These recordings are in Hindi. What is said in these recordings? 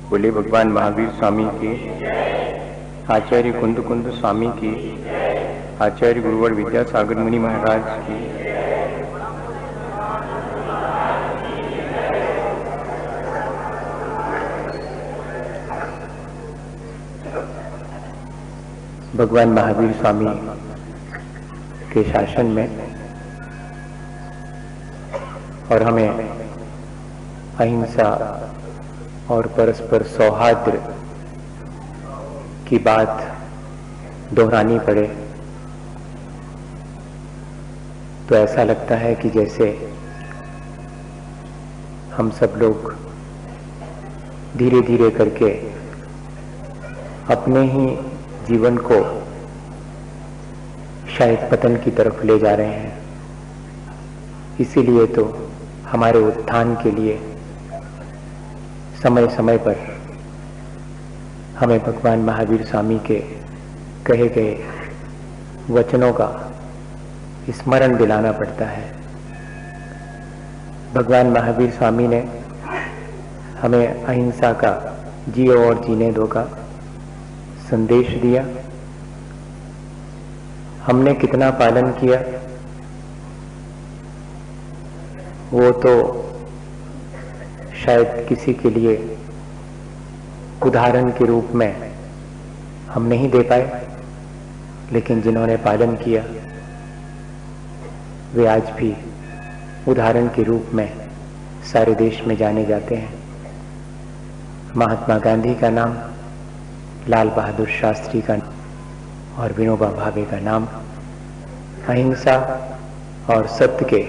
बोले भगवान महावीर स्वामी की, आचार्य कुंद कुंद स्वामी की, आचार्य गुरुवर विद्यासागर मुनि महाराज की। भगवान महावीर स्वामी के शासन में और हमें अहिंसा और परस्पर सौहार्द की बात दोहरानी पड़े तो ऐसा लगता है कि जैसे हम सब लोग धीरे धीरे करके अपने ही जीवन को शायद पतन की तरफ ले जा रहे हैं। इसीलिए तो हमारे उत्थान के लिए समय समय पर हमें भगवान महावीर स्वामी के कहे गए वचनों का स्मरण दिलाना पड़ता है। भगवान महावीर स्वामी ने हमें अहिंसा का जियो और जीने दो का संदेश दिया। हमने कितना पालन किया वो तो शायद किसी के लिए उदाहरण के रूप में हम नहीं दे पाए, लेकिन जिन्होंने पालन किया वे आज भी उदाहरण के रूप में सारे देश में जाने जाते हैं। महात्मा गांधी का नाम, लाल बहादुर शास्त्री का नाम और विनोबा भावे का नाम अहिंसा और सत्य के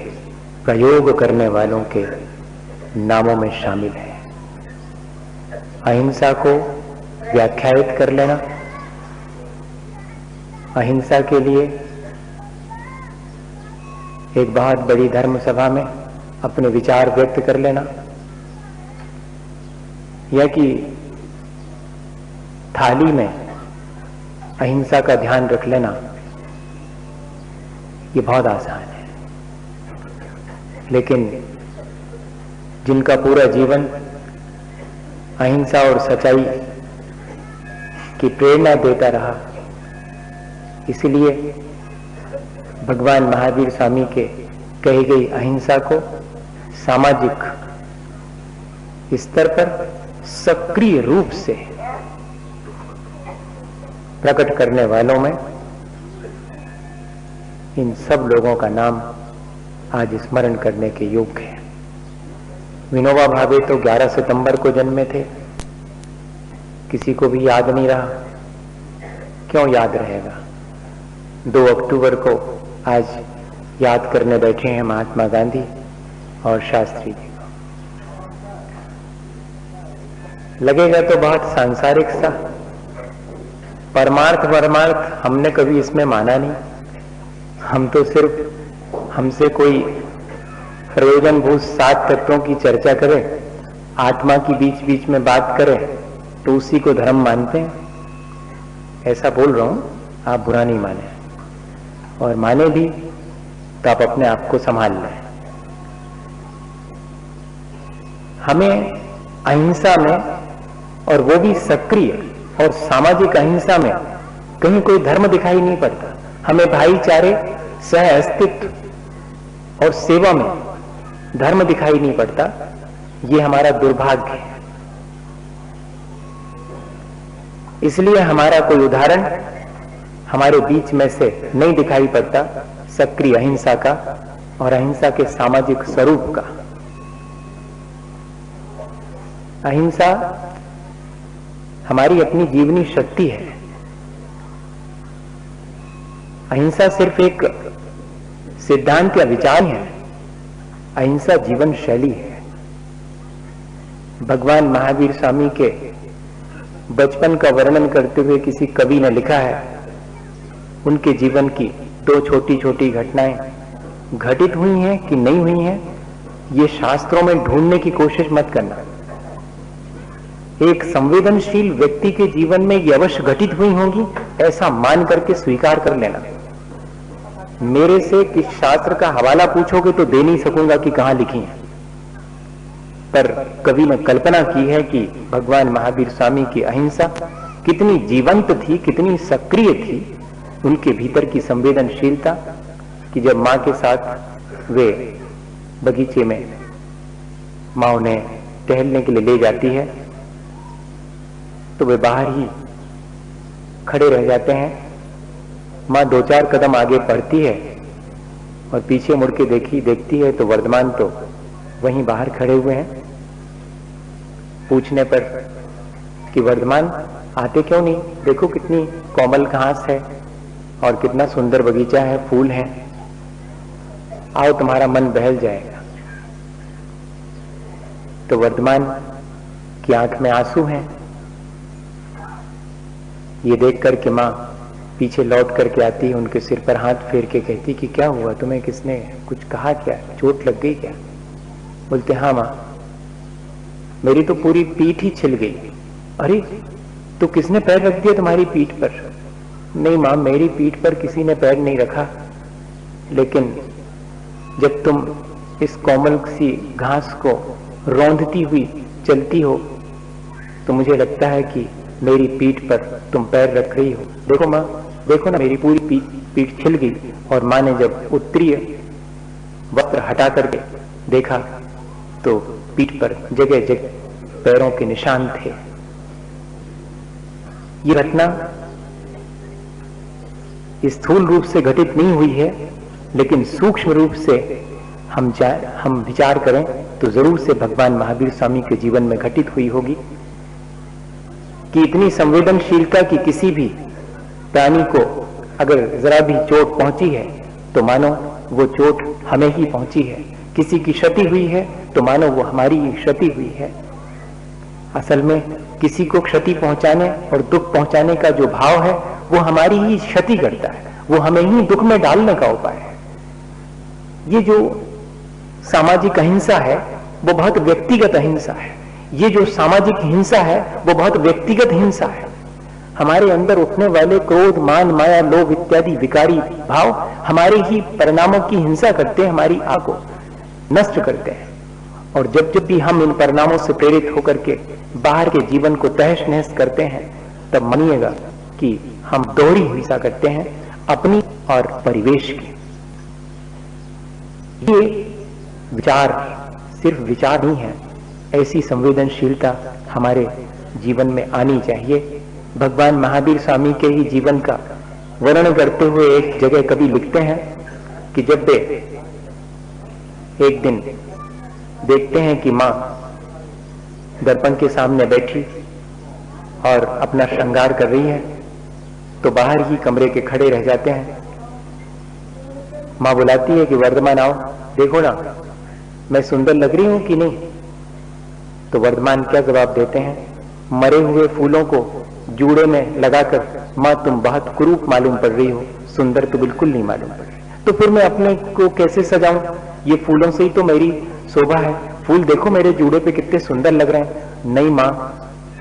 प्रयोग करने वालों के नामों में शामिल है। अहिंसा को व्याख्यायित कर लेना, अहिंसा के लिए एक बहुत बड़ी धर्म सभा में अपने विचार व्यक्त कर लेना, या कि थाली में अहिंसा का ध्यान रख लेना, ये बहुत आसान है। लेकिन जिनका पूरा जीवन अहिंसा और सच्चाई की प्रेरणा देता रहा, इसलिए भगवान महावीर स्वामी के कही गई अहिंसा को सामाजिक स्तर पर सक्रिय रूप से प्रकट करने वालों में इन सब लोगों का नाम आज स्मरण करने के योग्य है। विनोबा भावे तो 11 सितंबर को जन्मे थे, किसी को भी याद नहीं रहा। क्यों याद रहेगा? 2 अक्टूबर को आज याद करने बैठे हैं महात्मा गांधी और शास्त्री जी को। लगेगा तो बहुत सांसारिक सा, परमार्थ हमने कभी इसमें माना नहीं। हम तो सिर्फ हमसे कोई प्रयोजनभूत 7 तत्वों की चर्चा करें, आत्मा की बीच बीच में बात करें तो उसी को धर्म मानते हैं। ऐसा बोल रहा हूं, आप बुरा नहीं माने, और माने भी तो आप अपने आप को संभाल लें। हमें अहिंसा में, और वो भी सक्रिय और सामाजिक अहिंसा में, कहीं कोई धर्म दिखाई नहीं पड़ता। हमें भाईचारे, सह अस्तित्व और सेवा में धर्म दिखाई नहीं पड़ता। ये हमारा दुर्भाग्य है। इसलिए हमारा कोई उदाहरण हमारे बीच में से नहीं दिखाई पड़ता सक्रिय अहिंसा का और अहिंसा के सामाजिक स्वरूप का। अहिंसा हमारी अपनी जीवनी शक्ति है। अहिंसा सिर्फ एक सिद्धांत या विचार है, अहिंसा जीवन शैली है। भगवान महावीर स्वामी के बचपन का वर्णन करते हुए किसी कवि ने लिखा है, उनके जीवन की 2 छोटी छोटी घटनाएं घटित हुई हैं कि नहीं हुई हैं, ये शास्त्रों में ढूंढने की कोशिश मत करना। एक संवेदनशील व्यक्ति के जीवन में ये अवश्य घटित हुई होंगी, ऐसा मान करके स्वीकार कर लेना। मेरे से किस शास्त्र का हवाला पूछोगे तो दे नहीं सकूंगा कि कहां लिखी है। पर कवि ने कल्पना की है कि भगवान महावीर स्वामी की अहिंसा कितनी जीवंत थी, कितनी सक्रिय थी, उनके भीतर की संवेदनशीलता कि जब मां के साथ वे बगीचे में मां उन्हें टहलने के लिए ले जाती है तो वे बाहर ही खड़े रह जाते हैं। मां 2-4 कदम आगे बढ़ती है और पीछे मुड़ के देखती है तो वर्धमान तो वहीं बाहर खड़े हुए हैं। पूछने पर कि वर्धमान आते क्यों नहीं, देखो कितनी कोमल घास है और कितना सुंदर बगीचा है, फूल हैं, आओ तुम्हारा मन बहल जाएगा। तो वर्धमान की आंख में आंसू हैं। ये देख करके मां पीछे लौट करके आती है, उनके सिर पर हाथ फेर के कहती कि क्या हुआ, तुम्हें किसने कुछ कहा, क्या चोट लग गई क्या? बोलते हाँ मां, मेरी तो पूरी पीठ ही छिल गई। अरे तो किसने पैर रख दिया तुम्हारी पीठ पर? नहीं मां, मेरी पीठ पर किसी ने पैर नहीं रखा, लेकिन जब तुम इस कोमल सी घास को रौंदती हुई चलती हो तो मुझे लगता है कि मेरी पीठ पर तुम पैर रख रही हो। देखो मां, देखो ना, मेरी पूरी पीठ छिल गई। और मां ने जब उत्तरीय वस्त्र हटा करके देखा तो पीठ पर जगह जगह पैरों के निशान थे। ये घटना स्थूल रूप से घटित नहीं हुई है, लेकिन सूक्ष्म रूप से हम विचार करें तो जरूर से भगवान महावीर स्वामी के जीवन में घटित हुई होगी कि इतनी संवेदनशीलता कि किसी भी प्राणी को अगर जरा भी चोट पहुंची है तो मानो वो चोट हमें ही पहुंची है, किसी की क्षति हुई है तो मानो वो हमारी ही क्षति हुई है। असल में किसी को क्षति पहुंचाने और दुख पहुंचाने का जो भाव है वो हमारी ही क्षति करता है, वो हमें ही दुख में डालने का उपाय है। ये जो सामाजिक अहिंसा है वो बहुत व्यक्तिगत अहिंसा है, ये जो सामाजिक हिंसा है वो बहुत व्यक्तिगत हिंसा है। हमारे अंदर उठने वाले क्रोध, मान, माया, लोभ इत्यादि विकारी भाव हमारे ही परिणामों की हिंसा करते हैं, हमारी आह को नष्ट करते हैं। और जब जब भी हम इन परिणामों से प्रेरित होकर के बाहर के जीवन को तहस नहस करते हैं तब मानिएगा कि हम दोहरी हिंसा करते हैं, अपनी और परिवेश की। ये विचार सिर्फ विचार नहीं है, ऐसी संवेदनशीलता हमारे जीवन में आनी चाहिए। भगवान महावीर स्वामी के ही जीवन का वर्णन करते हुए एक जगह कवि लिखते हैं कि जब वे एक दिन देखते हैं कि मां दर्पण के सामने बैठी और अपना श्रृंगार कर रही है तो बाहर ही कमरे के खड़े रह जाते हैं। मां बुलाती है कि वर्धमान आओ, देखो ना मैं सुंदर लग रही हूं कि नहीं। तो वर्धमान क्या जवाब देते हैं, मरे हुए फूलों को जूड़े में लगाकर मां तुम बहुत कुरूप मालूम पड़ रही हो, सुंदर तो बिल्कुल नहीं मालूम पड़ रही। तो फिर मैं अपने को कैसे सजाऊं, ये फूलों से ही तो मेरी शोभा है, फूल देखो मेरे जूड़े पे कितने सुंदर लग रहे हैं। नहीं मां,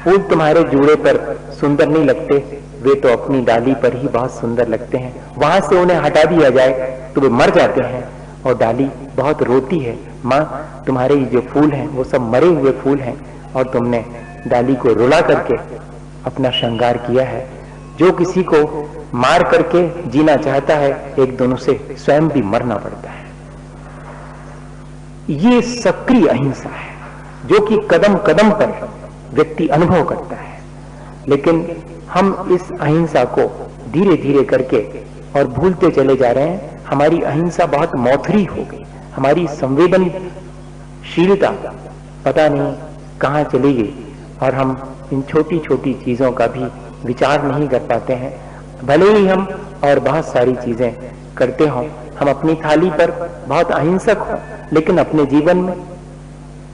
फूल तुम्हारे जूड़े पर सुंदर नहीं लगते, वे तो अपनी डाली पर ही बहुत सुंदर लगते हैं। वहां से उन्हें हटा दिया जाए तो वे मर जाते हैं और डाली बहुत रोती है। मां, तुम्हारे ये जो फूल हैं वो सब मरे हुए फूल हैं और तुमने डाली को रुला करके अपना श्रृंगार किया है। जो किसी को मार करके जीना चाहता है एक दोनों से स्वयं भी मरना पड़ता है। ये सक्रिय अहिंसा है जो कि कदम कदम पर व्यक्ति अनुभव करता है। लेकिन हम इस अहिंसा को धीरे धीरे करके और भूलते चले जा रहे हैं। हमारी अहिंसा बहुत मौथरी हो गई, हमारी संवेदनशीलता पता नहीं कहां चली गई और हम इन छोटी छोटी चीजों का भी विचार नहीं कर पाते हैं। भले ही हम और बहुत सारी चीजें करते हों, हम अपनी थाली पर बहुत अहिंसक हों, लेकिन अपने जीवन में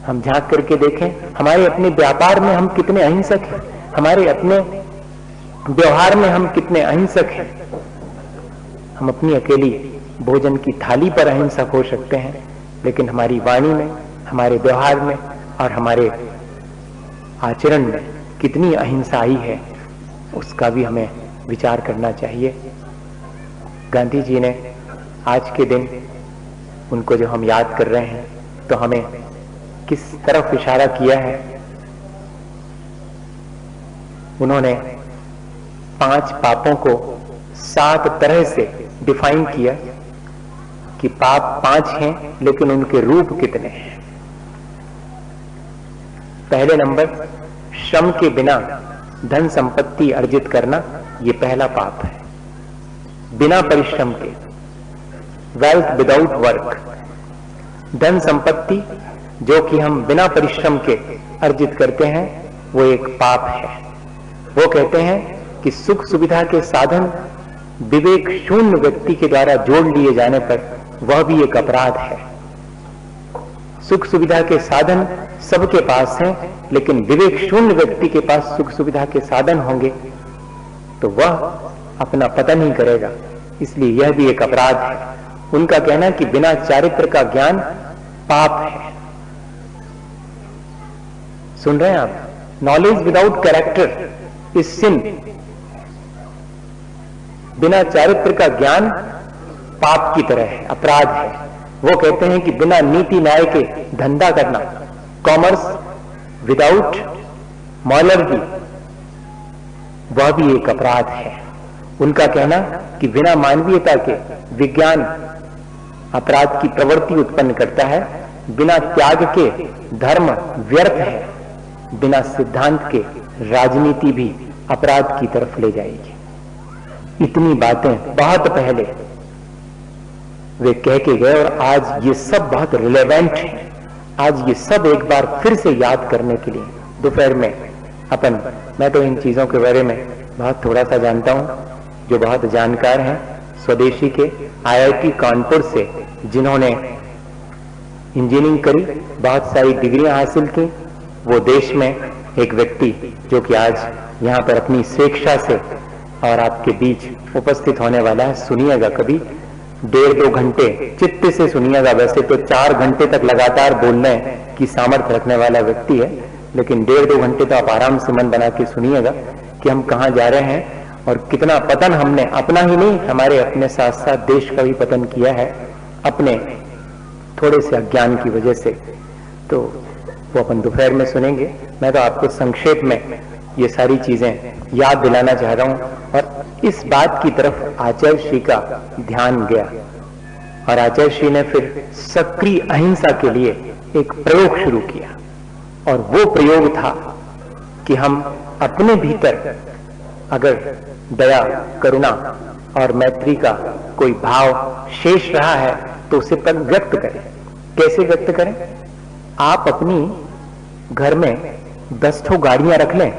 हम झांक करके देखें, हमारे अपने व्यापार में हम कितने अहिंसक हैं, हमारे अपने व्यवहार में हम कितने अहिंसक हैं। हम अपनी अकेली भोजन की थाली पर अहिंसक हो सकते हैं, लेकिन हमारी वाणी में, हमारे व्यवहार में और हमारे आचरण में कितनी अहिंसा आई है उसका भी हमें विचार करना चाहिए। गांधी जी ने आज के दिन उनको जो हम याद कर रहे हैं तो हमें किस तरफ इशारा किया है। उन्होंने 5 पापों को 7 तरह से डिफाइन किया कि पाप 5 हैं, लेकिन उनके रूप कितने हैं। पहले नंबर, श्रम के बिना धन संपत्ति अर्जित करना, यह पहला पाप है। बिना परिश्रम के, वेल्थ विदाउट वर्क, धन संपत्ति जो कि हम बिना परिश्रम के अर्जित करते हैं, वो एक पाप है। वो कहते हैं कि सुख सुविधा के साधन विवेक शून्य व्यक्ति के द्वारा जोड़ लिए जाने पर वह भी एक अपराध है। सुख सुविधा के साधन सबके पास हैं, लेकिन विवेक शून्य व्यक्ति के पास सुख सुविधा के साधन होंगे तो वह अपना पतन ही करेगा। इसलिए यह भी एक अपराध है। उनका कहना है कि बिना चारित्र का ज्ञान पाप है। सुन रहे हैं आप? नॉलेज विदाउट कैरेक्टर इज सिन। बिना चारित्र का ज्ञान पाप की तरह है, अपराध है। वो कहते हैं कि बिना नीति न्याय के धंधा करना, कॉमर्स विदाउट मॉरलिटी, वह भी एक अपराध है। उनका कहना कि बिना मानवीयता के विज्ञान अपराध की प्रवृत्ति उत्पन्न करता है, बिना त्याग के धर्म व्यर्थ है, बिना सिद्धांत के राजनीति भी अपराध की तरफ ले जाएगी। इतनी बातें बहुत पहले वे कह के गए और आज ये सब बहुत रिलेवेंट है। आज ये सब एक बार फिर से याद करने के लिए दोपहर में मैं तो इन चीजों के बारे में बहुत थोड़ा सा जानता हूं। जो बहुत जानकार हैं स्वदेशी के IIT कानपुर से, जिन्होंने इंजीनियरिंग करी, बहुत सारी डिग्रियां हासिल की, वो देश में एक व्यक्ति जो कि आज यहां पर अपनी स्वेच्छा से और आपके बीच उपस्थित होने वाला है। सुनिएगा, कभी 1.5-2 घंटे चित्त से सुनिएगा। वैसे तो 4 घंटे तक लगातार बोलने की सामर्थ्य रखने वाला व्यक्ति है, लेकिन 1.5-2 घंटे तो आप आराम से मन बना के सुनिएगा कि हम कहां जा रहे हैं और कितना पतन हमने अपना ही नहीं, हमारे अपने साथ साथ देश का भी पतन किया है अपने थोड़े से अज्ञान की वजह से। तो वो अपन दोपहर में सुनेंगे। मैं तो आपको संक्षेप में ये सारी चीजें याद दिलाना चाह रहा हूं। और इस बात की तरफ आचार्य श्री का ध्यान गया और आचार्य श्री ने फिर सक्रिय अहिंसा के लिए एक प्रयोग शुरू किया। और वो प्रयोग था कि हम अपने भीतर अगर दया, करुणा और मैत्री का कोई भाव शेष रहा है तो उसे पर व्यक्त करें। कैसे व्यक्त करें? आप अपनी घर में 10 ठो गाड़ियां रख लें,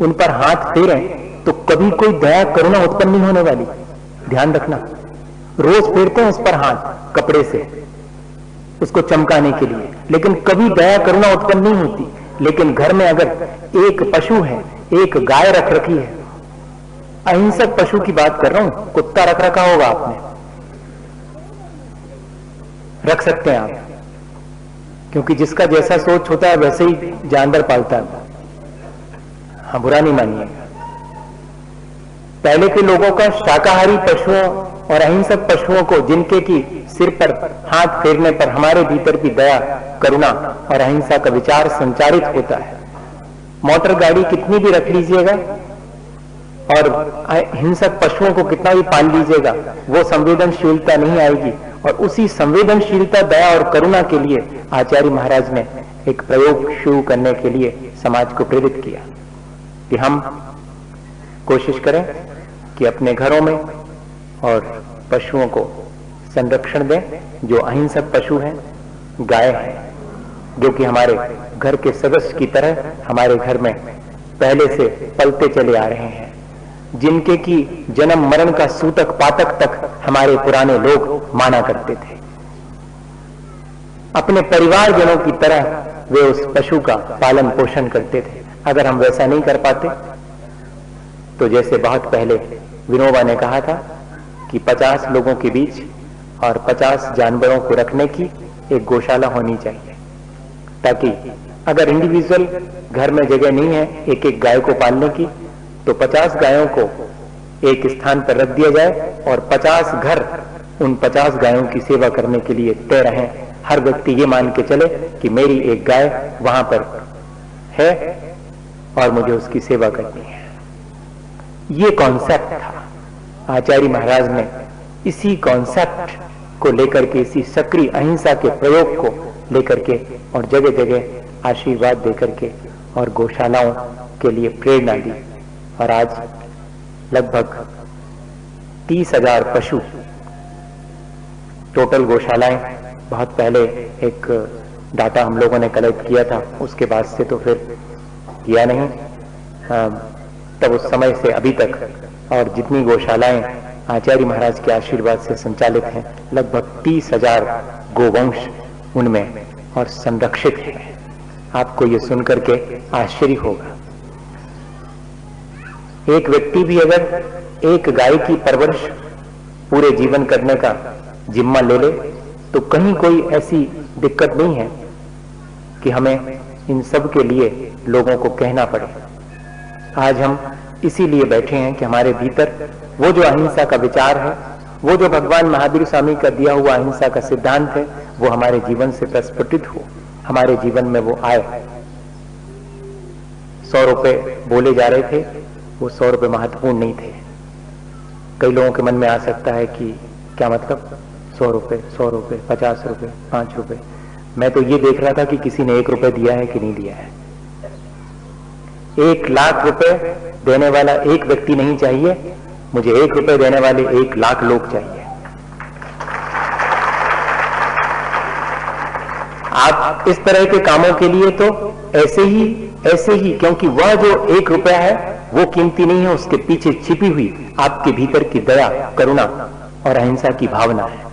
उन पर हाथ फेरें तो कभी कोई दया करुणा उत्पन्न नहीं होने वाली। ध्यान रखना, रोज फेरते हैं उस पर हाथ कपड़े से उसको चमकाने के लिए, लेकिन कभी दया करुणा उत्पन्न नहीं होती। लेकिन घर में अगर एक पशु है, एक गाय रख रखी है, अहिंसक पशु की बात कर रहा हूं, कुत्ता रख रखा होगा आपने, रख सकते हैं आप, क्योंकि जिसका जैसा सोच होता है वैसे ही जानवर पालता है। हाँ, बुरा नहीं मानिएगा। पहले के लोगों का शाकाहारी पशुओं और अहिंसक पशुओं को, जिनके की सिर पर हाथ फेरने पर हमारे भीतर की दया, करुणा और अहिंसा का विचार संचारित होता है। मोटर गाड़ी कितनी भी रख लीजिएगा और हिंसक पशुओं को कितना भी पाल लीजिएगा, वो संवेदनशीलता नहीं आएगी। और उसी संवेदनशीलता, दया और करुणा के लिए आचार्य महाराज ने एक प्रयोग शुरू करने के लिए समाज को प्रेरित किया कि हम कोशिश करें कि अपने घरों में और पशुओं को संरक्षण दें। जो अहिंसक पशु हैं, गाय है, जो कि हमारे घर के सदस्य की तरह हमारे घर में पहले से पलते चले आ रहे हैं, जिनके की जन्म मरण का सूतक पातक तक हमारे पुराने लोग माना करते थे। अपने परिवारजनों की तरह वे उस पशु का पालन पोषण करते थे। अगर हम वैसा नहीं कर पाते तो जैसे बहुत पहले विनोबा ने कहा था कि 50 लोगों के बीच और 50 जानवरों को रखने की एक गौशाला होनी चाहिए, ताकि अगर इंडिविजुअल घर में जगह नहीं है एक एक गाय को पालने की, तो 50 गायों को एक स्थान पर रख दिया जाए और 50 घर उन 50 गायों की सेवा करने के लिए तय रहें। हर व्यक्ति ये मान के चले कि मेरी एक गाय वहां पर है और मुझे उसकी सेवा करनी है। ये कॉन्सेप्ट था। आचार्य महाराज ने इसी कॉन्सेप्ट को लेकर के, इसी सक्रिय अहिंसा के प्रयोग को लेकर के और जगह जगह आशीर्वाद देकर के और गौशालाओं के लिए प्रेरणा दी। और आज लगभग 30,000 पशु टोटल गौशालाएं, बहुत पहले एक डाटा हम लोगों ने कलेक्ट किया था, उसके बाद से तो फिर किया नहीं, तब उस समय से अभी तक, और जितनी गौशालाएं आचार्य महाराज के आशीर्वाद से संचालित हैं, लगभग 30,000 गोवंश उनमें और संरक्षित है। आपको ये सुनकर के आश्चर्य होगा। एक व्यक्ति भी अगर एक गाय की परवरिश पूरे जीवन करने का जिम्मा ले ले तो कहीं कोई ऐसी दिक्कत नहीं है कि हमें इन सब के लिए लोगों को कहना पड़े। आज हम इसीलिए बैठे हैं कि हमारे भीतर वो जो अहिंसा का विचार है, वो जो भगवान महावीर स्वामी का दिया हुआ अहिंसा का सिद्धांत है, वो हमारे जीवन से प्रस्फुटित हो, हमारे जीवन में वो आए। 100 रुपए बोले जा रहे थे, वो 100 रुपए महत्वपूर्ण नहीं थे। कई लोगों के मन में आ सकता है कि क्या मतलब 100 रुपए, 100 रुपए, 50 रुपए, 5 रुपए। मैं तो ये देख रहा था कि किसी ने 1 रुपए दिया है कि नहीं दिया है। 1 लाख रुपए देने वाला एक व्यक्ति नहीं चाहिए, मुझे 1 रुपए देने वाले 1 लाख लोग चाहिए। आप इस तरह के कामों के लिए तो ऐसे ही, क्योंकि वह जो 1 रुपया है वो कीमती नहीं है, उसके पीछे छिपी हुई आपके भीतर की दया, करुणा और अहिंसा की भावना है।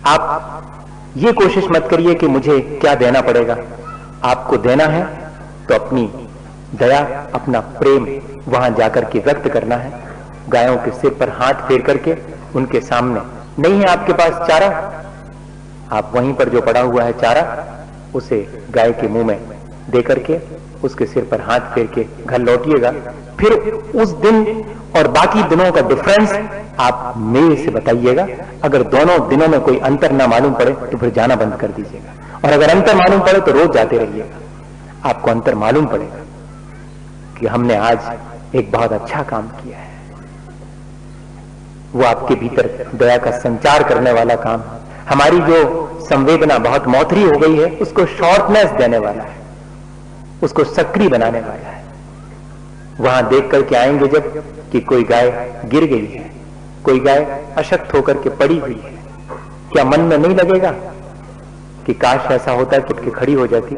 आप ये कोशिश मत करिए कि मुझे क्या देना पड़ेगा। आपको देना है तो अपनी दया, अपना प्रेम वहां जाकर के व्यक्त करना है। गायों के सिर पर हाथ फेर करके उनके सामने, नहीं है आपके पास चारा, आप वहीं पर जो पड़ा हुआ है चारा, उसे गाय के मुंह में दे करके उसके सिर पर हाथ फेर के घर लौटिएगा। फिर उस दिन और बाकी दिनों का डिफरेंस आप मेरे से बताइएगा। अगर दोनों दिनों में कोई अंतर ना मालूम पड़े तो फिर जाना बंद कर दीजिएगा, और अगर अंतर मालूम पड़े तो रोज जाते रहिएगा। आपको अंतर मालूम पड़ेगा कि हमने आज एक बहुत अच्छा काम किया है। वो आपके भीतर दया का संचार करने वाला काम है। हमारी जो संवेदना बहुत मौथरी हो गई है, उसको शॉर्टनेस देने वाला है, उसको सक्रिय बनाने वाला है। वहां देख करके आएंगे जब कि कोई गाय गिर गई है, कोई गाय अशक्त होकर के पड़ी हुई है, क्या मन में नहीं लगेगा कि काश ऐसा होता कि उठ के खड़ी हो जाती,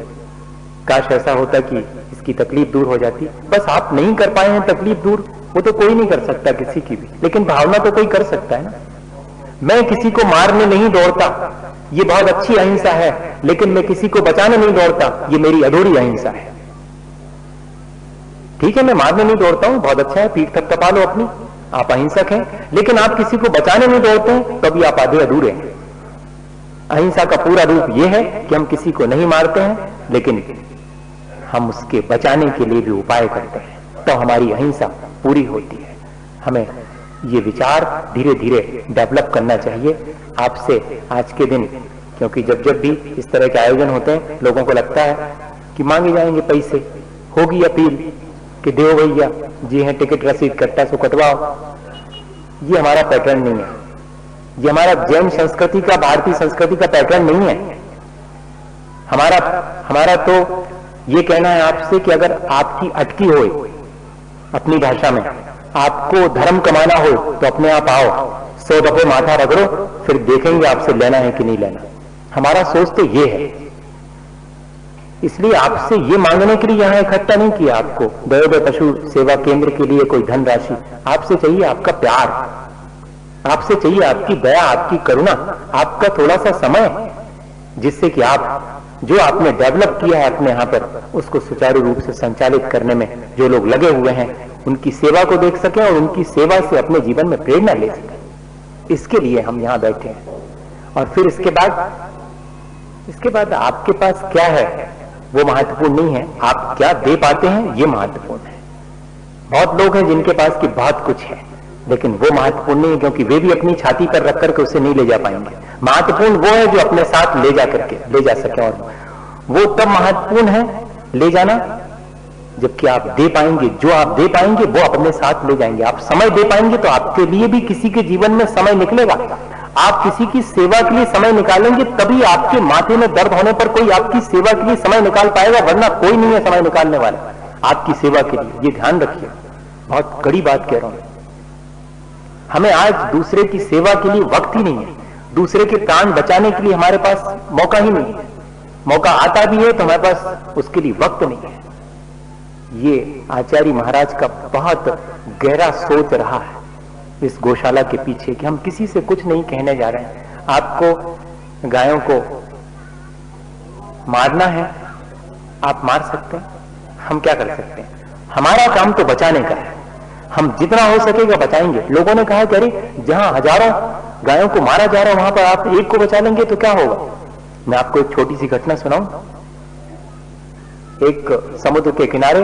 काश ऐसा होता कि इसकी तकलीफ दूर हो जाती। बस आप नहीं कर पाए हैं तकलीफ दूर, वो तो कोई नहीं कर सकता किसी की भी, लेकिन भावना तो कोई कर सकता है ना। मैं किसी को मारने नहीं दौड़ता, ये बहुत अच्छी अहिंसा है, लेकिन मैं किसी को बचाने नहीं दौड़ता, ये मेरी अधूरी अहिंसा है। ठीक है, मैं मारने नहीं दौड़ता हूं, बहुत अच्छा है, पीठ थपथपा लो अपनी, आप अहिंसक हैं, लेकिन आप किसी को बचाने नहीं दौड़ते हैं, तभी आप आधे अधूरे हैं। अहिंसा का पूरा रूप यह है कि हम किसी को नहीं मारते हैं, लेकिन हम उसके बचाने के लिए भी उपाय करते हैं, तो हमारी अहिंसा पूरी होती है। हमें ये विचार धीरे धीरे डेवलप करना चाहिए। आपसे आज के दिन, क्योंकि जब जब भी इस तरह के आयोजन होते हैं, लोगों को लगता है कि मांगे जाएंगे पैसे, होगी अपील कि देव भैया जी हैं टिकट रसीद कट्टा सो कटवाओ। ये हमारा पैटर्न नहीं है, ये हमारा जैन संस्कृति का, भारतीय संस्कृति का पैटर्न नहीं है। हमारा तो ये कहना है आपसे कि अगर आपकी अटकी हो अपनी भाषा में, आपको धर्म कमाना हो तो अपने आप आओ, 100 दफे माथा रगड़ो, फिर देखेंगे आपसे लेना है कि नहीं लेना। हमारा सोच तो ये है। इसलिए आपसे ये मांगने के लिए यहां इकट्ठा नहीं किया आपको दयोदय पशु सेवा केंद्र के लिए कोई धनराशि। आपसे चाहिए आपका प्यार, आपसे चाहिए आपकी दया, आपकी करुणा, आपका थोड़ा सा समय, जिससे कि आप जो आपने डेवलप किया है अपने यहां पर, उसको सुचारू रूप से संचालित करने में जो लोग लगे हुए हैं, उनकी सेवा को देख सकें और उनकी सेवा से अपने जीवन में प्रेरणा ले सकें। इसके लिए हम यहां बैठे हैं। और फिर इसके बाद आपके पास क्या है वो महत्वपूर्ण नहीं है, आप क्या दे पाते हैं ये महत्वपूर्ण है। बहुत लोग हैं जिनके पास की बहुत कुछ है, लेकिन वो महत्वपूर्ण नहीं है, क्योंकि वे भी अपनी छाती पर रख करके उसे नहीं ले जा पाएंगे। महत्वपूर्ण वो है जो अपने साथ ले जा सके, और वो तब महत्वपूर्ण है ले जाना जबकि आप दे पाएंगे, जो आप दे पाएंगे वो अपने साथ ले जाएंगे। आप समय दे पाएंगे तो आपके लिए भी किसी के जीवन में समय निकलेगा। आप किसी की सेवा के लिए समय निकालेंगे तभी आपके माथे में दर्द होने पर कोई आपकी सेवा के लिए समय निकाल पाएगा, वरना कोई नहीं है समय निकालने वाला आपकी सेवा के लिए। ये ध्यान रखिए, बहुत कड़ी बात कह रहा हूं। हमें आज दूसरे की सेवा के लिए वक्त ही नहीं है, दूसरे के प्राण बचाने के लिए हमारे पास मौका ही नहीं है। मौका आता भी है तो हमारे पास उसके लिए वक्त नहीं है। ये आचार्य महाराज का बहुत गहरा सोच रहा है इस गौशाला के पीछे कि हम किसी से कुछ नहीं कहने जा रहे हैं। आपको गायों को मारना है, आप मार सकते हैं, हम क्या कर सकते हैं? हमारा काम तो बचाने का है, हम जितना हो सकेगा बचाएंगे। लोगों ने कहा कि अरे जहां हजारों गायों को मारा जा रहा है वहां पर आप एक को बचा लेंगे तो क्या होगा? मैं आपको एक छोटी सी घटना सुनाऊं। एक समुद्र के किनारे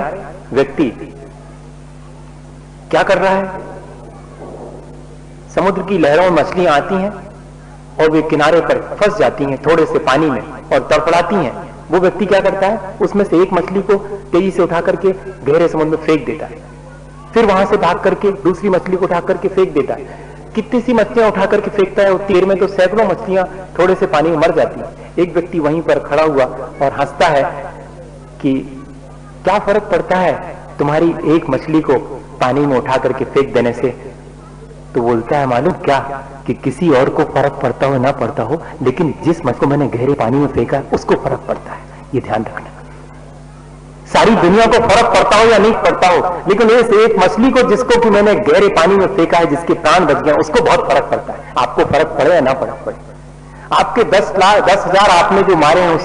व्यक्ति क्या कर रहा है, समुद्र की लहरों में मछलियां आती हैं और वे किनारे पर फंस जाती हैं थोड़े से पानी में और तड़फड़ाती हैं। वो व्यक्ति क्या करता है, उसमें से एक मछली को तेजी से उठा करके गहरे समुद्र में फेंक देता है, फिर वहां से भाग करके दूसरी मछली को उठा करके फेंक देता है। कितनी सी मछलियां उठा करके फेंकता है, और तीर में तो सैकड़ों मछलियां थोड़े से पानी में मर जाती हैं। एक व्यक्ति वहीं पर खड़ा हुआ और हंसता है कि क्या फर्क पड़ता है तुम्हारी एक मछली को पानी में उठा करके फेंक देने से? तो बोलता है मालूम क्या, कि किसी और को फर्क पड़ता हो ना पड़ता हो, लेकिन जिस मछली को मैंने गहरे पानी में फेंका उसको फर्क पड़ता है। ये ध्यान रखना, सारी दुनिया को फर्क पड़ता हो या नहीं पड़ता हो, लेकिन इस एक मछली को जिसको कि मैंने गहरे पानी में फेंका है, जिसके प्राण बच गए, उसको बहुत फर्क पड़ता है। आपको फर्क पड़े या ना फर्क पड़े, आपके 10,000 आपने जो मारे हैं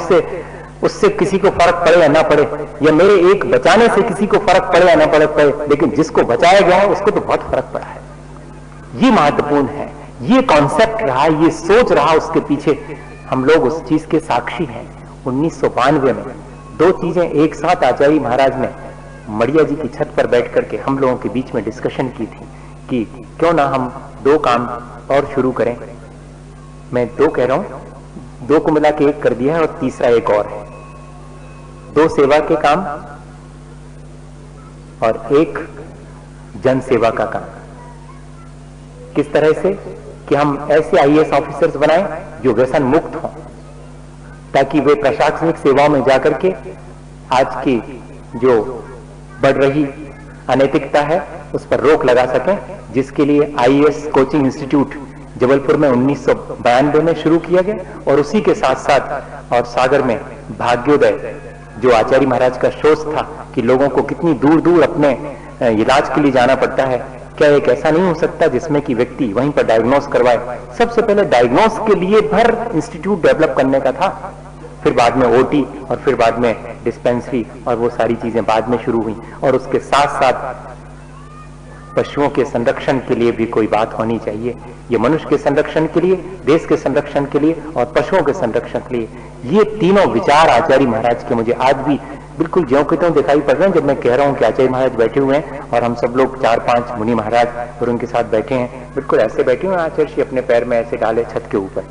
उससे किसी को फर्क पड़े या ना पड़े, या मेरे एक बचाने से किसी को फर्क पड़े या ना पड़े, लेकिन जिसको बचाया गया है उसको तो बहुत फर्क पड़ा है। ये महत्वपूर्ण है, ये कॉन्सेप्ट रहा, ये सोच रहा, उसके पीछे हम लोग उस चीज के साक्षी हैं। 1992 में दो चीजें एक साथ आचार्य महाराज ने मड़िया जी की छत पर बैठ करके हम लोगों के बीच में डिस्कशन की थी कि क्यों ना हम दो काम और शुरू करें। मैं दो कह रहा हूं, दो को मिला के एक कर दिया है और तीसरा एक और है। दो सेवा के काम और एक जन सेवा का काम। किस तरह से कि हम ऐसे आईएएस ऑफिसर्स बनाएं जो व्यसन मुक्त हों, ताकि वे प्रशासनिक सेवाओं में जाकर के आज की जो बढ़ रही अनैतिकता है उस पर रोक लगा सकें, जिसके लिए आईएएस कोचिंग इंस्टीट्यूट जबलपुर में 1992 में शुरू किया गया। और उसी के साथ साथ और सागर में भाग्योदय जो आचार्य महाराज का सोच था कि लोगों को कितनी दूर दूर अपने इलाज के लिए जाना पड़ता है, क्या एक ऐसा नहीं हो सकता जिसमें कि व्यक्ति वहीं पर डायग्नोस करवाए। सबसे पहले डायग्नोस के लिए भर इंस्टीट्यूट डेवलप करने का था, फिर बाद में ओटी और फिर बाद में डिस्पेंसरी और वो सारी चीजें बाद में शुरू हुई। और उसके साथ साथ पशुओं के संरक्षण के लिए भी कोई बात होनी चाहिए। ये मनुष्य के संरक्षण के लिए, देश के संरक्षण के लिए और पशुओं के संरक्षण के लिए, ये तीनों विचार आचार्य महाराज के मुझे आज भी बिल्कुल ज्यों के त्यों दिखाई पड़ रहे हैं। जब मैं कह रहा हूं कि आचार्य महाराज बैठे हुए हैं और हम सब लोग 4-5 मुनि महाराज और उनके साथ बैठे हैं, बिल्कुल ऐसे बैठे हुए हैं आचार्य जी अपने पैर में ऐसे डाले छत के ऊपर।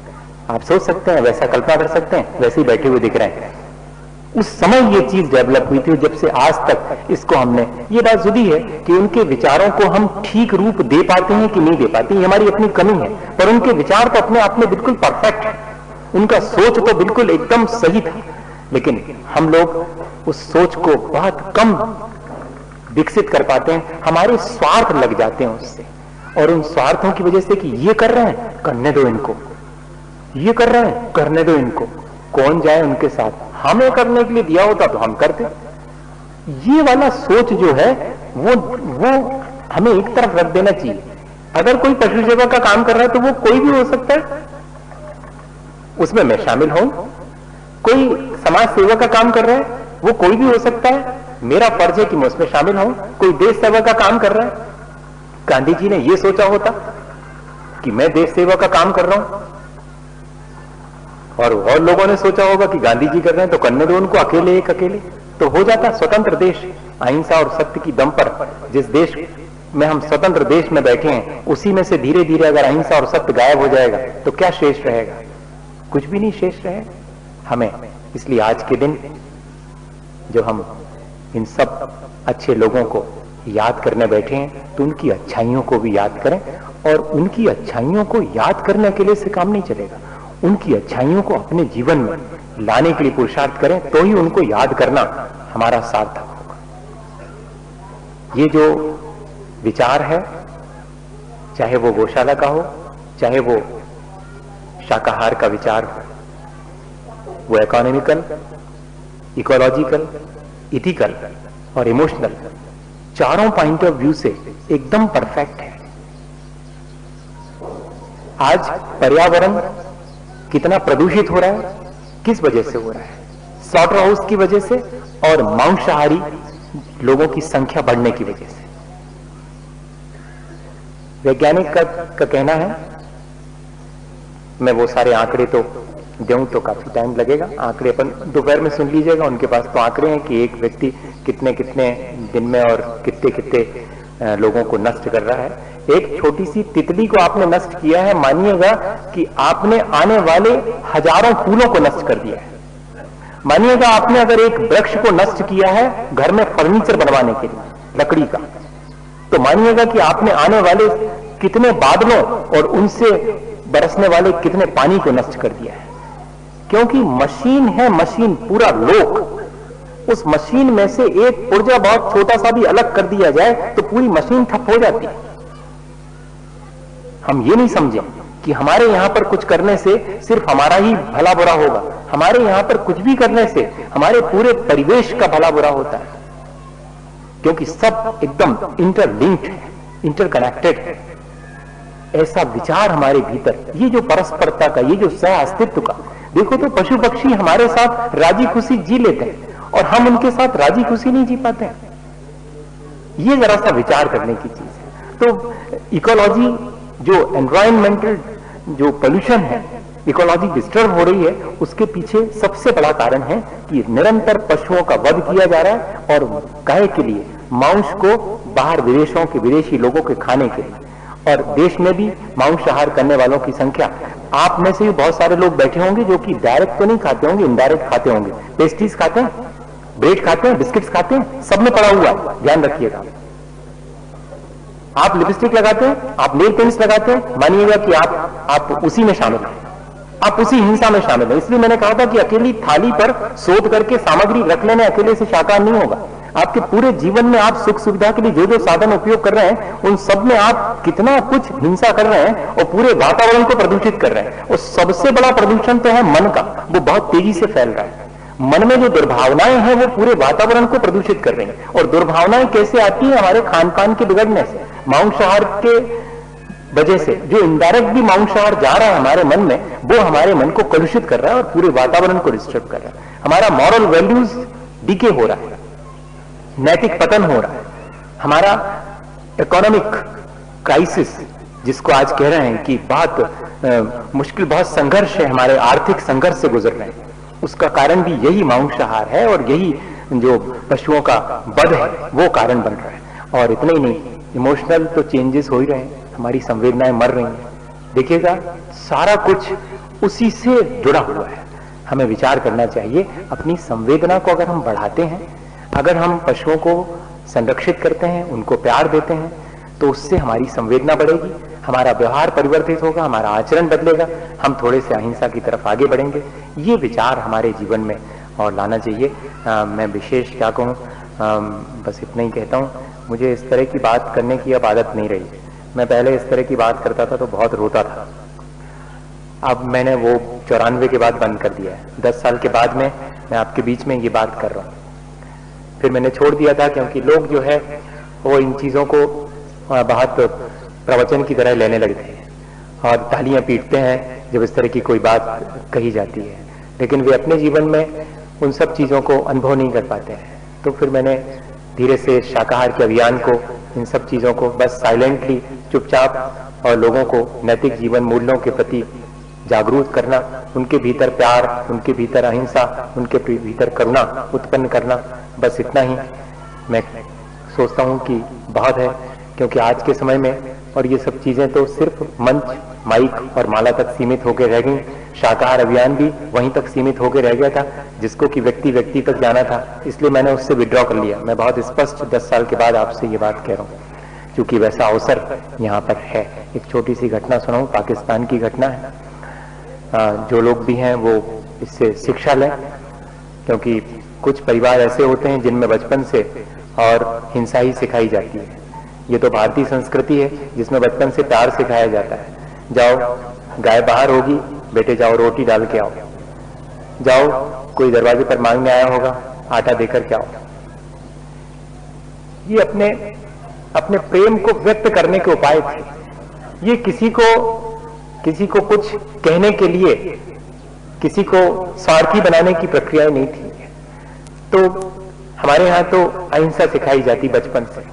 आप सोच सकते हैं, वैसा कल्पना कर सकते हैं, वैसे ही बैठे हुए दिख रहे हैं। उस समय ये चीज डेवलप हुई थी, जब से आज तक इसको हमने, ये बात जुदी है कि उनके विचारों को हम ठीक रूप दे पाते हैं कि नहीं दे पाते, ये हमारी अपनी कमी है। पर उनके विचार तो अपने आप में बिल्कुल परफेक्ट है, उनका सोच तो बिल्कुल एकदम सही था, लेकिन हम लोग उस सोच को बहुत कम विकसित कर पाते हैं। हमारे स्वार्थ लग जाते हैं उससे, और उन स्वार्थों की वजह से कि ये कर रहे हैं करने दो इनको, ये कर रहे हैं करने दो इनको, कौन जाए उनके साथ, हमें करने के लिए दिया होता तो हम करते। ये वाला सोच जो है वो हमें एक तरफ रख देना चाहिए। अगर कोई पशु सेवा का काम कर रहा है तो वो कोई भी हो सकता है, उसमें मैं शामिल हूं। कोई समाज सेवा का काम कर रहा है वो कोई भी हो सकता है, मेरा फर्ज है कि मैं उसमें शामिल हूं। कोई देश सेवा का काम कर रहा है, गांधी जी ने ये सोचा होता कि मैं देश सेवा का काम कर रहा हूं, और लोगों ने सोचा होगा कि गांधी जी कर रहे हैं तो करने दो उनको, अकेले एक अकेले, तो हो जाता स्वतंत्र देश। अहिंसा और सत्य की दम पर जिस देश में हम स्वतंत्र देश में बैठे हैं, उसी में से धीरे धीरे अगर अहिंसा और सत्य गायब हो जाएगा तो क्या शेष रहेगा? कुछ भी नहीं शेष रहे हमें। इसलिए आज के दिन जो हम इन सब अच्छे लोगों को याद करने बैठे हैं तो उनकी अच्छाइयों को भी याद करें, और उनकी अच्छाइयों को याद करने के लिए से काम नहीं चलेगा, उनकी अच्छाइयों को अपने जीवन में लाने के लिए पुरुषार्थ करें, तो ही उनको याद करना हमारा सार्थक होगा। ये जो विचार है, चाहे वो गौशाला का हो, चाहे वो शाकाहार का विचार हो, वो इकोनॉमिकल, इकोलॉजिकल, इथिकल और इमोशनल, चारों पॉइंट ऑफ व्यू से एकदम परफेक्ट है। आज पर्यावरण कितना प्रदूषित हो रहा है, किस वजह से हो रहा है? स्लॉटर हाउस की वजह से और मांसाहारी लोगों की संख्या बढ़ने की वजह से। वैज्ञानिक का कहना है, मैं वो सारे आंकड़े तो दूं तो काफी टाइम लगेगा, आंकड़े अपन दोपहर में सुन लीजिएगा, उनके पास तो आंकड़े हैं कि एक व्यक्ति कितने कितने दिन में और कितने कितने लोगों को नष्ट कर रहा है। एक छोटी सी तितली को आपने नष्ट किया है, मानिएगा कि आपने आने वाले हजारों फूलों को नष्ट कर दिया है। मानिएगा आपने अगर एक वृक्ष को नष्ट किया है घर में फर्नीचर बनवाने के लिए लकड़ी का, तो मानिएगा कि आपने आने वाले कितने बादलों और उनसे बरसने वाले कितने पानी को नष्ट कर दिया है। क्योंकि मशीन है, मशीन पूरा लोक, उस मशीन में से एक पुर्जा बहुत छोटा सा भी अलग कर दिया जाए तो पूरी मशीन ठप हो जाती है। हम ये नहीं समझे कि हमारे यहां पर कुछ करने से सिर्फ हमारा ही भला बुरा होगा, हमारे यहां पर कुछ भी करने से हमारे पूरे परिवेश का भला बुरा होता है, क्योंकि सब एकदम इंटरलिंक्ड है, इंटरकनेक्टेड है। ऐसा विचार हमारे भीतर, ये जो परस्परता का, ये जो सह अस्तित्व का, देखो तो पशु पक्षी हमारे साथ राजी खुशी जी लेते हैं और हम उनके साथ राजी खुशी नहीं जी पाते हैं। ये जरा सा विचार करने की चीज है। तो इकोलॉजी, जो एनवायरमेंटल जो पोल्यूशन है, इकोलॉजी डिस्टर्ब हो रही है, उसके पीछे सबसे बड़ा कारण है कि निरंतर पशुओं का वध किया जा रहा है और गाय के लिए मांस को बाहर विदेशों के विदेशी लोगों के खाने के लिए, और देश में भी मांसाहार करने वालों की संख्या, आप में से भी बहुत सारे लोग बैठे होंगे जो कि डायरेक्ट तो नहीं खाते होंगे, इनडायरेक्ट खाते होंगे। पेस्ट्रीज खाते हैं, ब्रेड खाते हैं, बिस्किट्स खाते हैं, सब में पड़ा हुआ है, ध्यान रखिएगा। आप लिपस्टिक लगाते हैं, आप नेल पेंट्स लगाते हैं, मानिएगा कि आप उसी में शामिल हैं, आप उसी हिंसा में शामिल हैं। इसलिए मैंने कहा था कि अकेली थाली पर शोध करके सामग्री रख लेने अकेले से शाकाहार नहीं होगा। आपके पूरे जीवन में आप सुख सुविधा के लिए जो जो साधन उपयोग कर रहे हैं, उन सब में आप कितना कुछ हिंसा कर रहे हैं और पूरे वातावरण को प्रदूषित कर रहे हैं। और सबसे बड़ा प्रदूषण तो है मन का, वो बहुत तेजी से फैल रहा है। मन में जो दुर्भावनाएं हैं वो पूरे वातावरण को प्रदूषित कर रही हैं। और दुर्भावनाएं कैसे आती है? हमारे खान पान के बिगड़ने से, मांसाहार के वजह से। जो इनडायरेक्ट भी मांसाहार जा रहा है हमारे मन में, वो हमारे मन को कलुषित कर रहा है और पूरे वातावरण को डिस्टर्ब कर रहा है। हमारा मॉरल वैल्यूज डीके हो रहा है, नैतिक पतन हो रहा है। हमारा इकोनॉमिक क्राइसिस, जिसको आज कह रहे हैं कि बहुत मुश्किल, बहुत संघर्ष है, हमारे आर्थिक संघर्ष से गुजर रहे हैं, उसका कारण भी यही मांसाहार है और यही जो पशुओं का वध है वो कारण बन रहा है। और इतना ही नहीं, इमोशनल तो चेंजेस हो ही रहे हैं, हमारी संवेदनाएं मर रही हैं। देखिएगा सारा कुछ उसी से जुड़ा हुआ है। हमें विचार करना चाहिए, अपनी संवेदना को अगर हम बढ़ाते हैं, अगर हम पशुओं को संरक्षित करते हैं, उनको प्यार देते हैं, तो उससे हमारी संवेदना बढ़ेगी, हमारा व्यवहार परिवर्तित होगा, हमारा आचरण बदलेगा, हम थोड़े से अहिंसा की तरफ आगे बढ़ेंगे। ये विचार हमारे जीवन में और लाना चाहिए। मैं विशेष क्या कहूँ, बस इतना ही कहता हूँ। मुझे इस तरह की बात करने की अब आदत नहीं रही। मैं पहले इस तरह की बात करता था तो बहुत रोता था। अब मैंने वो 94 के बाद बंद कर दिया है। 10 साल के बाद में मैं आपके बीच में ये बात कर रहा हूँ। फिर मैंने छोड़ दिया था क्योंकि लोग जो है वो इन चीज़ों को बहुत प्रवचन की तरह लेने लगते हैं और तालियां पीटते हैं जब इस तरह की कोई बात कही जाती है, लेकिन वे अपने जीवन में उन सब चीज़ों को अनुभव नहीं कर पाते हैं। तो फिर मैंने धीरे से शाकाहार के अभियान को, इन सब चीज़ों को बस साइलेंटली, चुपचाप, और लोगों को नैतिक जीवन मूल्यों के प्रति जागरूक करना, उनके भीतर प्यार, उनके भीतर अहिंसा, उनके भीतर करुणा उत्पन्न करना, बस इतना ही मैं सोचता हूँ कि बहुत है। क्योंकि आज के समय में और ये सब चीजें तो सिर्फ मंच, माइक और माला तक सीमित होकर रह गई। शाकाहार अभियान भी वहीं तक सीमित होकर रह गया था, जिसको कि व्यक्ति व्यक्ति तक जाना था। इसलिए मैंने उससे विड्रॉ कर लिया। मैं बहुत स्पष्ट 10 साल के बाद आपसे ये बात कह रहा हूँ, क्योंकि वैसा अवसर यहाँ पर है। एक छोटी सी घटना सुनाऊं, पाकिस्तान की घटना है। जो लोग भी हैं वो इससे शिक्षा लें, क्योंकि कुछ परिवार ऐसे होते हैं जिनमें बचपन से और हिंसा ही सिखाई जाती है। ये तो भारतीय संस्कृति है जिसमें बचपन से प्यार सिखाया जाता है। जाओ, गाय बाहर होगी, बेटे जाओ रोटी डाल के आओ। जाओ, कोई दरवाजे पर मांगने आया होगा, आटा देकर के आओ। ये अपने प्रेम को व्यक्त करने के उपाय थे। ये किसी को कुछ कहने के लिए, किसी को स्वार्थी बनाने की प्रक्रिया नहीं थी। तो हमारे यहाँ तो अहिंसा सिखाई जाती बचपन से।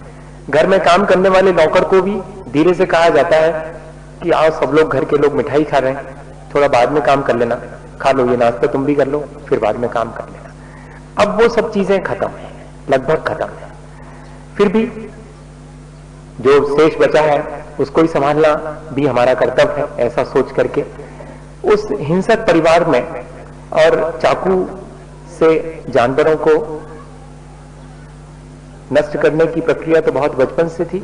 घर में काम करने वाले नौकर को भी धीरे से कहा जाता है कि आओ, सब लोग, घर के लोग मिठाई खा रहे हैं, थोड़ा बाद में काम कर लेना, खा लो ये नाश्ता, तुम भी कर लो, फिर बाद में काम कर लेना। अब वो सब चीजें खत्म है, लगभग खत्म है। फिर भी जो शेष बचा है उसको ही संभालना भी हमारा कर्तव्य है, ऐसा सोच करके उस हिंसक परिवार में, और चाकू से जानवरों को नष्ट करने की प्रक्रिया तो बहुत बचपन से थी।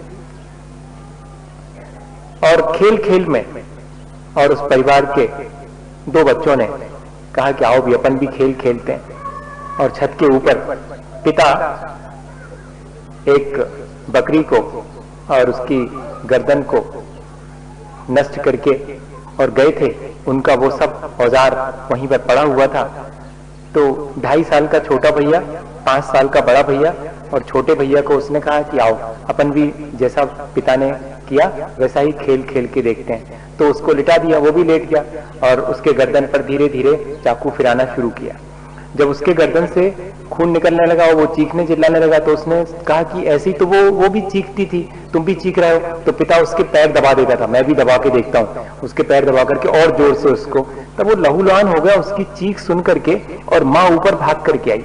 और खेल खेल में और उस परिवार के 2 बच्चों ने कहा कि आओ भी अपन भी खेल खेलते हैं। और छत के ऊपर पिता एक बकरी को और उसकी गर्दन को नष्ट करके और गए थे। उनका वो सब औजार वहीं पर पड़ा हुआ था। तो 2.5 साल का छोटा भैया, 5 साल का बड़ा भैया और छोटे भैया को उसने कहा कि आओ अपन भी जैसा पिता ने किया वैसा ही खेल खेल के देखते हैं। तो उसको लिटा दिया, वो भी लेट गया और उसके गर्दन पर धीरे धीरे चाकू फिराना शुरू किया। जब उसके गर्दन से खून निकलने लगा और वो चीखने चिल्लाने लगा, तो उसने कहा कि ऐसी तो वो भी चीखती थी, तुम भी चीख रहे हो। तो पिता उसके पैर दबा देता था, मैं भी दबा के देखता हूँ, उसके पैर दबा करके और जोर से उसको। तब वो लहूलुहान हो गया उसकी चीख सुन करके, और माँ ऊपर भाग करके आई।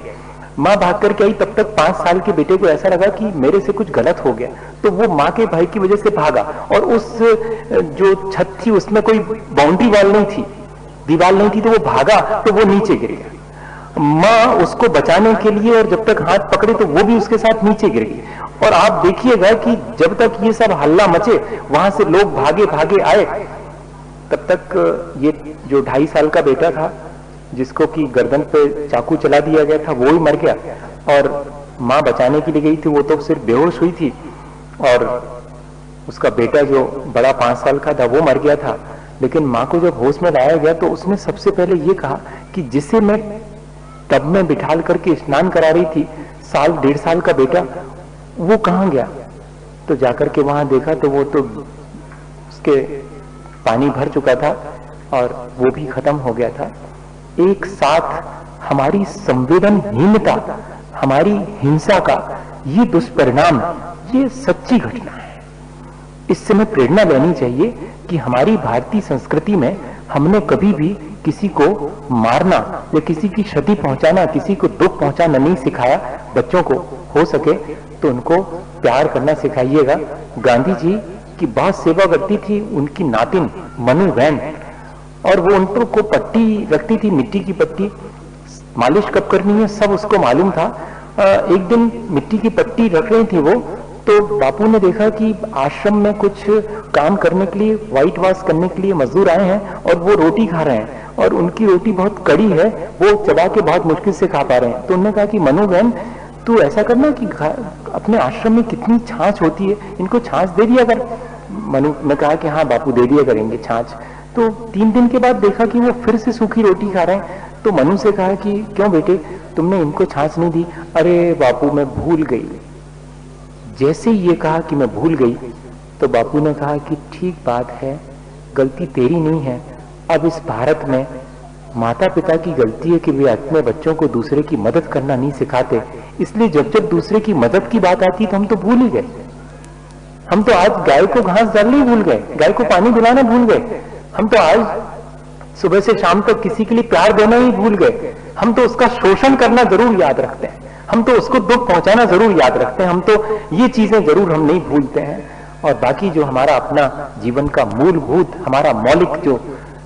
माँ भाग करके आई, तब तक 5 साल के बेटे को ऐसा लगा कि मेरे से कुछ गलत हो गया। तो वो माँ के भाई की वजह से भागा, और उस जो छत थी उसमें कोई बाउंड्री वॉल नहीं थी, दीवार नहीं थी, तो वो भागा तो वो नीचे गिर गया। माँ उसको बचाने के लिए, और जब तक हाथ पकड़े तो वो भी उसके साथ नीचे गिर गई। और आप देखिएगा कि जब तक ये सब हल्ला मचे, वहां से लोग भागे भागे आए, तब तक ये जो 2.5 साल का बेटा था जिसको कि गर्दन पे चाकू चला दिया गया था, वो ही मर गया। और माँ बचाने के लिए गई थी, वो तो सिर्फ बेहोश हुई थी। और उसका बेटा जो बड़ा 5 साल का था वो मर गया था। लेकिन माँ को जब होश में लाया गया तो उसने सबसे पहले ये कहा कि जिसे मैं टब में बिठाल करके स्नान करा रही थी, 1.5 साल का बेटा, वो कहाँ गया। तो जाकर के वहां देखा तो वो तो उसके पानी भर चुका था और वो भी खत्म हो गया था। एक साथ हमारी संवेदनहीनता, हमारी हिंसा का ये दुष्परिणाम, ये सच्ची घटना है। इससे हमें प्रेरणा लेनी चाहिए कि हमारी भारतीय संस्कृति में हमने कभी भी किसी को मारना या किसी की क्षति पहुंचाना, किसी को दुख पहुंचाना नहीं सिखाया। बच्चों को हो सके तो उनको प्यार करना सिखाइएगा। गांधी जी की बहुत सेवा करती थी उनकी नातिन मनु बहन, और वो उनको को पट्टी रखती थी, मिट्टी की पट्टी, मालिश कब करनी है सब उसको मालूम था। एक दिन मिट्टी की पट्टी रख रही थी वो, तो बापू ने देखा कि आश्रम में कुछ काम करने के लिए, व्हाइट वॉश करने के लिए मजदूर आए हैं और वो रोटी खा रहे हैं, और उनकी रोटी बहुत कड़ी है, वो चबा के बहुत मुश्किल से खा पा रहे हैं। तो उन्होंने कहा कि मनु बहन, तू ऐसा करना कि अपने आश्रम में कितनी छाछ होती है, इनको छाछ दे दिया कर। मनु ने कहा कि हाँ बापू दे दिया करेंगे छाछ। तो 3 दिन के बाद देखा कि वो फिर से सूखी रोटी खा रहे हैं। तो मनु से कहा कि क्यों बेटे, तुमने इनको छाछ नहीं दी। अरे बापू मैं भूल गई। जैसे ही ये कहा कि मैं भूल गई, तो बापू ने कहा कि ठीक बात है, गलती तेरी नहीं है। अब इस भारत में माता पिता की गलती है कि वे अपने बच्चों को दूसरे की मदद करना नहीं सिखाते, इसलिए जब जब दूसरे की मदद की बात आती तो हम तो भूल ही गए। हम तो आज गाय को घास डालना ही भूल गए, गाय को पानी पिलाना भूल गए। हम तो आज सुबह से शाम तक किसी के लिए प्यार देना ही भूल गए। हम तो उसका शोषण करना जरूर याद रखते हैं, हम तो उसको दुख पहुंचाना जरूर याद रखते हैं, हम तो ये चीजें जरूर हम नहीं भूलते हैं। और बाकी जो हमारा अपना जीवन का मूलभूत, हमारा मौलिक जो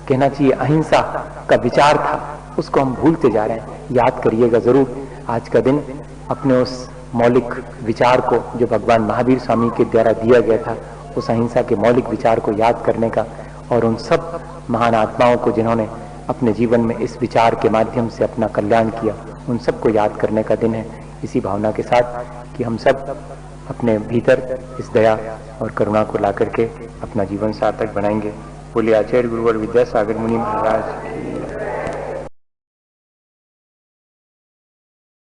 कहना चाहिए अहिंसा का विचार था, उसको हम भूलते जा रहे हैं। याद करिएगा जरूर आज का दिन अपने उस मौलिक विचार को जो भगवान महावीर स्वामी के द्वारा दिया गया था, उस अहिंसा के मौलिक विचार को याद करने का, और उन सब महान आत्माओं को जिन्होंने अपने जीवन में इस विचार के माध्यम से अपना कल्याण किया, उन सबको याद करने का दिन है। इसी भावना के साथ कि हम सब अपने भीतर इस दया और करुणा को ला करके अपना जीवन सार्थक बनाएंगे। बोले आचार्य गुरुवर विद्यासागर मुनि महाराज की।